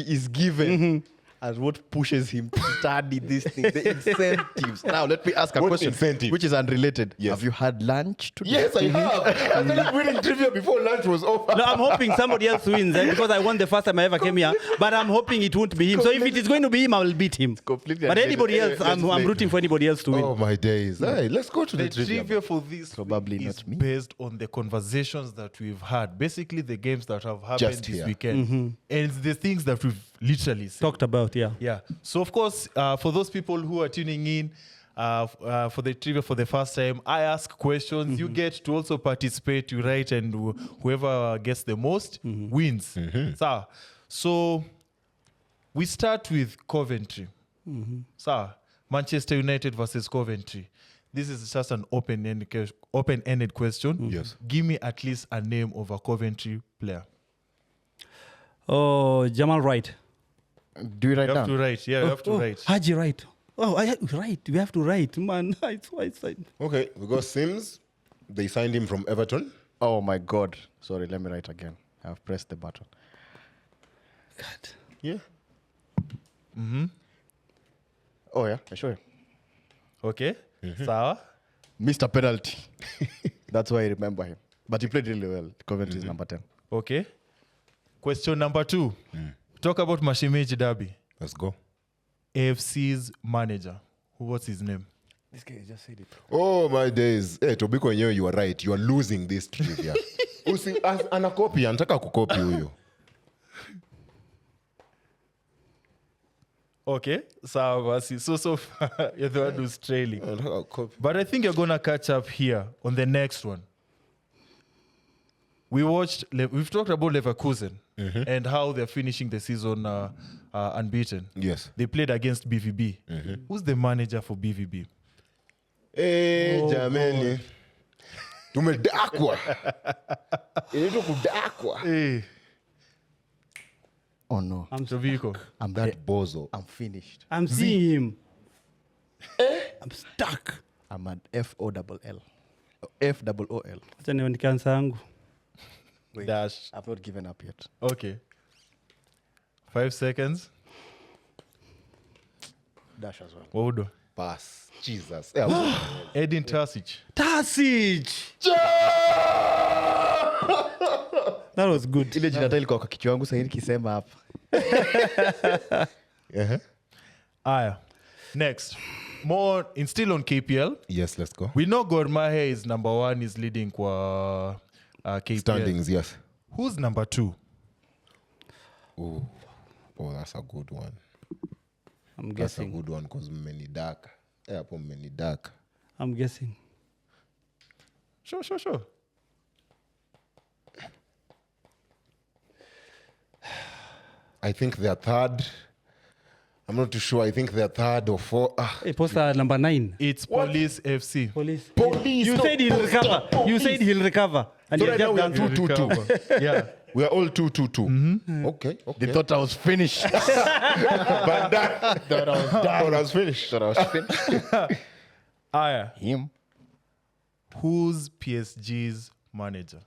A: is given as what pushes him to study this thing. The incentives. Now, let me ask a
B: What
A: question,
B: incentive?
A: which is unrelated.
B: Yes.
A: Have you had lunch today?
B: Yes, I have. I started winning trivia before lunch was over.
C: No, I'm hoping somebody else wins because I won the first time I ever came here. But I'm hoping it won't be him. So if it is going to be him, I will beat him.
A: Completely
C: But
A: unrelated.
C: anybody else, I'm rooting for anybody else to win.
B: Oh my days. Hey, let's go to the
D: The
B: trivia.
D: trivia for this
A: Probably
D: week is
A: not me.
D: based on the conversations that we've had. Basically, the games that have happened
B: Just
D: this
B: here.
D: weekend. And it's the things that we've literally said.
C: Talked about, yeah.
D: Yeah. So, of course, for those people who are tuning in for the trivia for the first time, I ask questions. You get to also participate. You write, and whoever gets the most wins. So, we start with Coventry. Manchester United versus Coventry. This is just an open-ended question.
B: Yes.
D: Give me at least a name of a Coventry player.
C: Oh, Jamal Wright.
A: Do it right
D: You
A: now.
D: have to write. Yeah, you have to write.
C: Haji Wright. Oh, right. We have to write. Man, it's
B: Okay, we got Sims. They signed him from Everton.
A: Oh my God. Sorry, let me write again. I've pressed the button.
C: God.
B: Yeah.
A: Oh yeah, sure.
D: Okay. Sawa.
A: Mr. Penalty. That's why I remember him. But he played really well. Coventry is number 10.
D: Okay. Question number 2. Talk about Mashimeji Derby.
B: Let's go.
D: AFC's manager. What's his name?
A: This guy just said it.
B: Oh my days. Hey, Tobiko Nyo, you are right. You are losing this trivia. Ana copy, anataka kukopi huyo.
D: Okay. So far, you're the one who's trailing.
B: Anataka kukopi.
D: But I think you're going to catch up here on the next one. We've talked about Leverkusen and how they're finishing the season unbeaten.
B: Yes.
D: They played against BVB. Who's the manager for BVB?
B: Jamani. Tumedakwa. Inaitwa kudakwa.
A: Oh no.
D: Tobiko.
A: I'm
B: That bozo.
A: I'm finished.
C: I'm seeing him. I'm stuck.
A: I'm at FOLL. FOOL.
C: Acha niandike answer yangu.
A: Wait,
D: Dash.
A: I've not given up yet.
D: Okay. 5 seconds.
A: Dash as well.
D: Waudo.
B: Pass. Jesus.
D: Edin Terzic.
C: Tasic. That was good.
A: Ile jina tali kwa kichwa yangu sasa nikisema hapa.
D: Aya. Next. Still on KPL.
B: Yes, let's go.
D: We know Gor Mahia is number 1, is leading kwa KPL.
B: Standings, yes.
D: Who's number 2?
B: Oh, that's a good one.
C: I'm
B: That's a
C: guessing.
B: good one because many dark. Hapo many dark.
C: I'm guessing.
D: Sure.
B: I think they're third. I'm not too sure. I think they're third or fourth.
C: Hey, poster number 9.
D: It's Police FC.
C: Police.
B: Police.
C: You said he'll recover. You said he'll recover. And
B: So
C: you're
B: right now
C: just
B: we are
C: done.
B: 2-2-2.
D: Yeah.
B: We are all 2-2-2. Okay.
A: They thought I was finished.
B: But that, thought I was finished.
D: Aya.
A: Him.
D: Who's PSG's manager?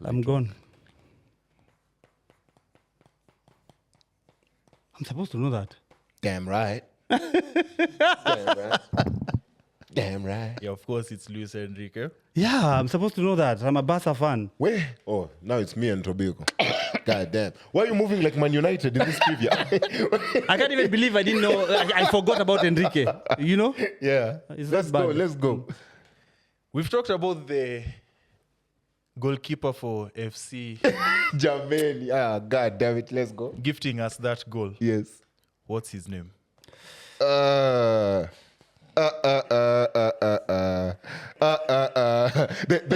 C: I'm gone. I'm supposed to know that.
B: Damn right. Damn right.
D: Yeah, of course, it's Luis Enrique.
C: Yeah, I'm supposed to know that. I'm a Barca fan.
B: Where? Oh, now it's me and Tobiko. God damn. Why are you moving like Man United in this trivia?
C: I can't even believe I didn't know. I forgot about Enrique. You know?
B: Yeah.
C: It's
B: Let's
C: not
B: go.
C: bad.
B: Let's go.
D: We've talked about the goalkeeper for FC
B: Jamani. God damn it. Let's go.
D: gifting us that goal.
B: Yes.
D: What's his name?
B: They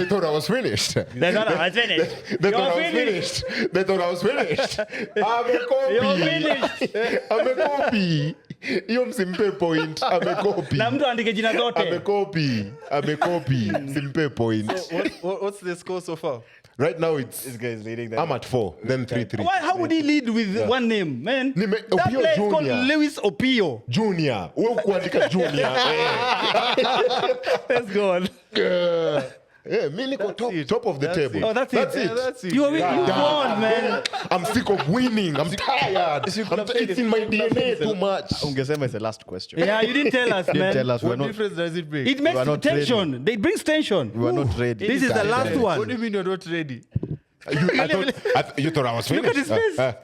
B: thought I was finished.
C: They thought I was finished.
B: They
C: You're
B: thought I was
C: finished.
B: finished. They thought I was finished. I'm a copy.
C: You're finished.
B: I'm a copy. Hiyo msimpe point. I'm a copy.
C: Na mtu andike jina
B: I'm a
C: zote.
B: copy. I'm a copy. Simpe point.
D: What's the score so far?
B: Right now it's
A: This guy is leading them.
B: I'm at 4, then 3-3.
C: Why, how would he lead with one name, man? That
B: Opio
C: player is called
B: Junior.
C: Lewis Opio.
B: Junior. Wewe kuandika Junior.
C: Let's go on.
B: Mi niko top of the
D: That's
B: table.
D: it.
C: Oh, that's it.
B: That's it.
D: Yeah, that's it.
C: You won, man.
B: I'm sick of winning. I'm tired. It's in my DNA too much.
A: Ungesema is the last question.
C: Yeah, you didn't tell us,
A: Didn't
C: man.
A: tell us.
D: What difference does it make?
C: It makes
A: are not
C: tension. It brings tension.
A: We were not ready.
C: This is the last
D: What do
C: one.
D: you mean you're not ready?
B: You thought I was
C: Look
B: finished?
C: at his face.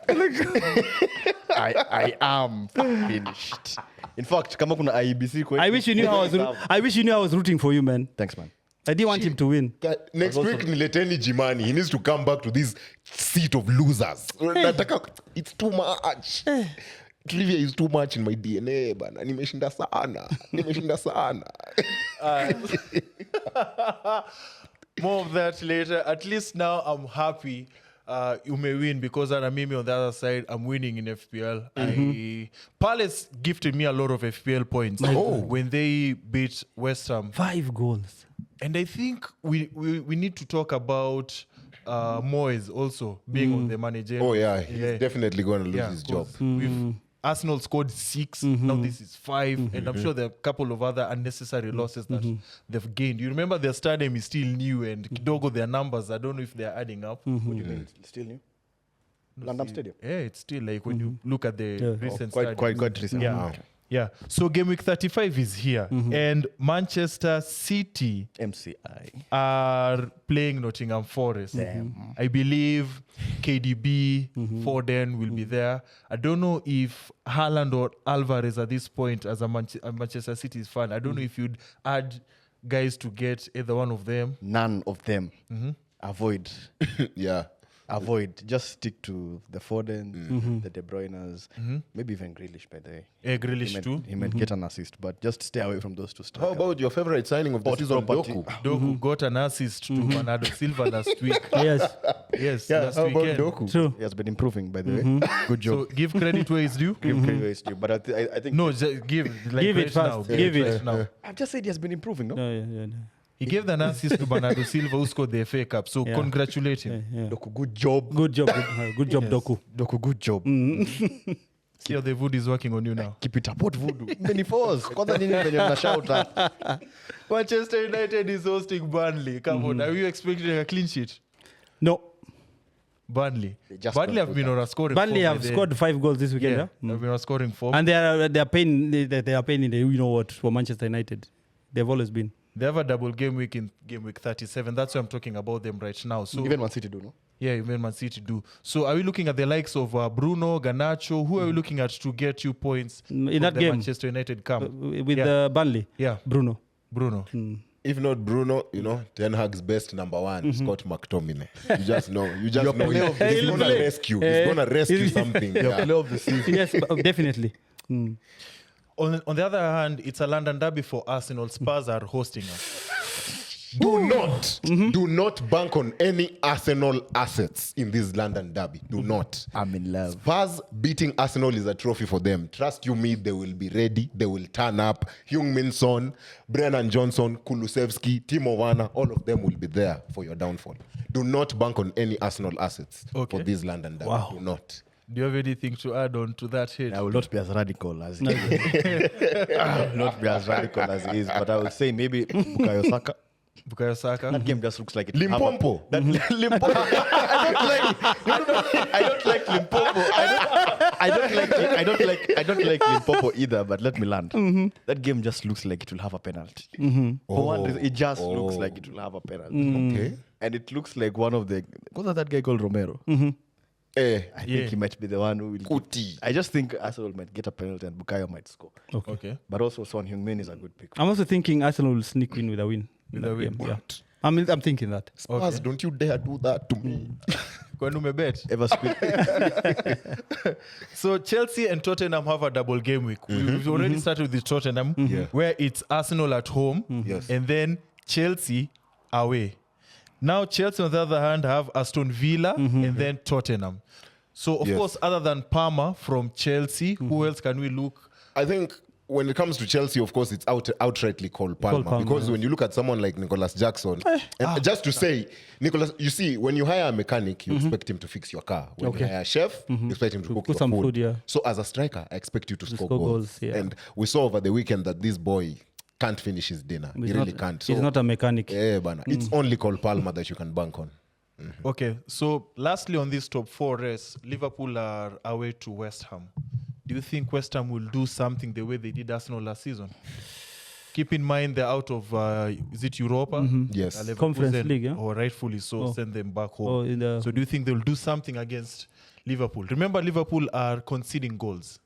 A: I am finished. In fact, kama kuna IEBC question.
C: I wish you knew I was rooting for you, man.
A: Thanks, man.
C: I didn't want him to win.
B: Next week, nileteni Jimani. He needs to come back to this seat of losers. It's too much. Trivia is too much in my DNA, bana. Nimeshinda sana.
D: More of that later. At least now I'm happy you may win because I'm Mimi on the other side. I'm winning in FPL. Palace gifted me a lot of FPL points when they beat West Ham.
C: 5 goals.
D: And I think we need to talk about Moyes also being on the managerial.
B: Oh, yeah. He's definitely going to lose his job.
D: Arsenal scored 6. Now this is 5. And I'm sure there are a couple of other unnecessary losses that they've gained. You remember their stadium is still new and kidogo their numbers, I don't know if they're adding up.
A: What do you mean? Still new? London Stadium.
D: Yeah, it's still like when you look at the recent
A: Quite
D: stadiums.
A: recent.
D: Yeah.
A: Wow.
D: Yeah. So game week 35 is here. And Manchester City
A: MCI.
D: are playing Nottingham Forest. I believe KDB, Foden will be there. I don't know if Haaland or Alvarez at this point, as a Manchester City fan, I don't know if you'd add guys to get either one of them.
A: None of them. Avoid.
B: Yeah.
A: Avoid. Just stick to the Fodens, the De Bruynes, maybe even Grealish, by the way.
D: Grealish too.
A: He might get an assist, but just stay away from those two
B: How
A: strikers.
B: about your favorite signing of the season,
A: property.
B: Doku?
D: Doku got an assist to Bernardo Silva last week.
C: Yes,
D: Yes,
B: Yeah,
D: last
B: how about
D: weekend.
B: Doku?
C: true.
A: He has been improving, by the way. Good
D: So
A: job.
D: give credit where it's due.
A: Give credit where it's due. But I think
D: No, just give
C: Give it
D: right
C: fast.
D: now.
C: Give it.
D: right now.
A: I've just said he has been improving, no?
C: No, yeah.
D: He gave the assist to Bernardo Silva, who scored the FA Cup. So
C: Yeah.
D: congratulate him.
C: Yeah.
A: Doku, good job.
C: Good job, good job, Doku.
A: Doku, good job.
D: See how the Voodoo is working on you now.
A: Keep it up. What voodoo? Many force. Kwanza nini venye mnashauta?
D: Manchester United is hosting Burnley. Come on, are you expecting a clean sheet?
C: No,
D: Burnley.
A: They just
D: Burnley
A: got
D: have been on a scoring
C: Burnley
D: form
C: have
D: by the-
C: scored 5 goals this weekend,
D: Yeah,
C: yeah?
D: they've been on a scoring form.
C: And they are pain. They are pain in the you know what for Manchester United. They've always been.
D: They have a double game week in game week 37. That's why I'm talking about them right now. So
A: Even Man City do, no?
D: yeah, even Man City do. So are we looking at the likes of Bruno, Garnacho? Who are we looking at to get you points
C: In
D: for
C: that
D: the
C: game,
D: Manchester United camp?
C: with
D: Yeah.
C: Burnley,
D: Yeah,
C: Bruno.
D: Bruno.
B: If not Bruno, Ten Hag's best number one, Scott McTominay. You just know. You just know.
A: player of the
B: He's
C: season.
B: gonna rescue. He's gonna rescue something.
A: Your
B: Yeah.
A: player of the season.
C: Yes, definitely.
D: On the other hand, it's a London derby for Arsenal. Spurs are hosting us.
B: Do not bank on any Arsenal assets in this London derby. Do not.
A: I'm in love.
B: Spurs beating Arsenal is a trophy for them. Trust you me, they will be ready. They will turn up. Heung-min Son, Brennan Johnson, Kulusevski, Timo Werner, all of them will be there for your downfall. Do not bank on any Arsenal assets
D: Okay.
B: for this London derby.
C: Wow.
B: Do not.
D: Do you have anything to add on to that hit?
A: I will not be as radical as he is. I will not be as radical as he is, but I would say maybe Bukayo Saka.
D: Bukayo Saka.
A: That game just looks like it.
B: Limpompo.
A: Limpopo. I don't like Limpopo. I don't like Limpopo either, but let me land. That game just looks like it will have a penalty. For one reason, it just looks like it will have a penalty.
B: Okay.
A: And it looks like one of the what's that guy called Romero?
B: Eh.
A: I think he might be the one who will.
B: Kuti.
A: I just think Arsenal might get a penalty and Bukayo might score.
D: Okay.
A: But also Son Heung-min is a good pick.
C: I'm also thinking Arsenal will sneak in with a win. in
D: With a
C: that
D: win.
C: game, yeah. I'm thinking that.
B: Spurs,
D: Okay.
B: don't you dare do that to me.
D: Kwani umebet?
A: Ever speak?
D: So Chelsea and Tottenham have a double game week. We've already started with the Tottenham, where it's Arsenal at home,
B: Yes.
D: and then Chelsea away. Now Chelsea, on the other hand, have Aston Villa and then Tottenham. So of
B: Yes.
D: course, other than Palmer from Chelsea, who else can we look?
B: I think when it comes to Chelsea, of course, it's outrightly called Palmer.
C: Palmer,
B: Because when you look at someone like Nicholas Jackson, and just to say, Nicholas, you see, when you hire a mechanic, you expect him to fix your car. When
C: Okay.
B: you hire a chef, you expect him to cook
C: cook
B: your
C: some
B: food.
C: food, yeah.
B: So as a striker, I expect you to score
C: score
B: goals.
C: goals, yeah.
B: And we saw over the weekend that this boy can't finish his dinner. He really can't.
C: He's not a mechanic.
B: Yeah, bana. It's only called Palmer that you can bank on.
D: Okay, so lastly on this top 4 race, Liverpool are away to West Ham. Do you think West Ham will do something the way they did Arsenal last season? Keep in mind they're out of, is it Europa?
B: Yes.
D: Leverkusen,
C: Conference League, yeah?
D: Or rightfully so, send them back home.
C: Oh, in the-
D: So do you think they'll do something against Liverpool? Remember, Liverpool are conceding goals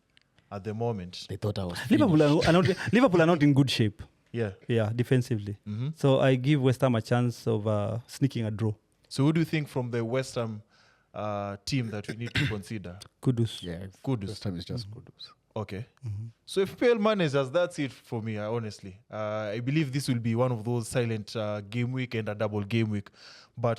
D: at the moment.
A: They thought I was.
C: Liverpool are not in good shape.
D: Yeah.
C: Yeah, defensively. So I give West Ham a chance of sneaking a draw.
D: So who do you think from the West Ham team that we need to consider?
C: Kudus.
A: Yeah,
D: Kudus.
A: this time it's just Kudus.
D: Okay. So FPL managers, that's it for me, honestly. I believe this will be one of those silent game week and a double game week. But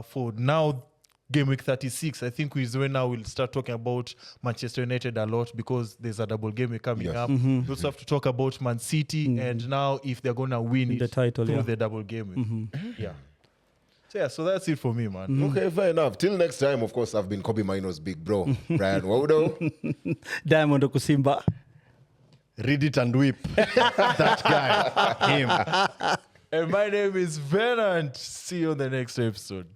D: for now, game week 36, I think is when now we'll start talking about Manchester United a lot because there's a double game week coming
B: Yes.
D: up. We also have to talk about Man City and now if they're going to win
C: The
D: it
C: title,
D: through
C: yeah.
D: the double game week. Yeah. So that's it for me, man.
B: Okay, fair enough. Till next time, of course, I've been Kobe Mino's big bro, Brian Waudo.
C: Diamond Okusimba.
A: Read it and weep. That guy. Him.
D: And my name is Venant. See you on the next episode.